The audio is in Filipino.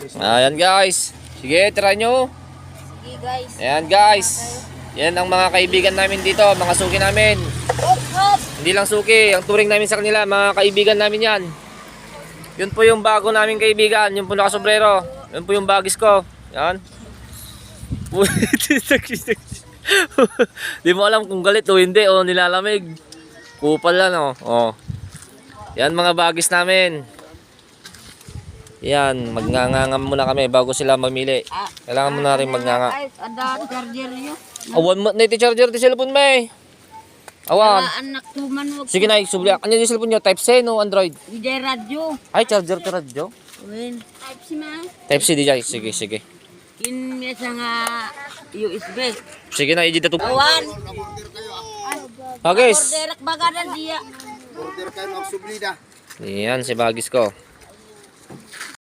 Ayan guys. Sige, try nyo. Sige guys. Ayan guys. Yan ang mga kaibigan namin dito, mga suki namin. Hop, hop. Hindi lang suki, ang turing namin sa kanila, mga kaibigan namin yan. Yun po yung bago naming kaibigan, yun po nakasobrero. Yun po yung bagis ko. Yan. Di mo alam kung galit o hindi o nilalamig. Kupal lang oh. Yan mga bagis namin. Yan, magngangangam muna kami bago sila mamili. Kailangan muna rin magnganga. Ay, ada charger niyo. Awan mo na iti charger ti cellphone may. Awan. Anak tuman mo. Sige na, subli. Ano yung cellphone nyo? Type C no Android? Hindi radyo. Ay, charger to radyo. Win. Type C man. Type C DJ. Sige, sige. In sa nga USB. Sige na, i-dito to. Awan. Bagis. Order bagadan dia. Order kayo ng sublida. Yan si bagis ko.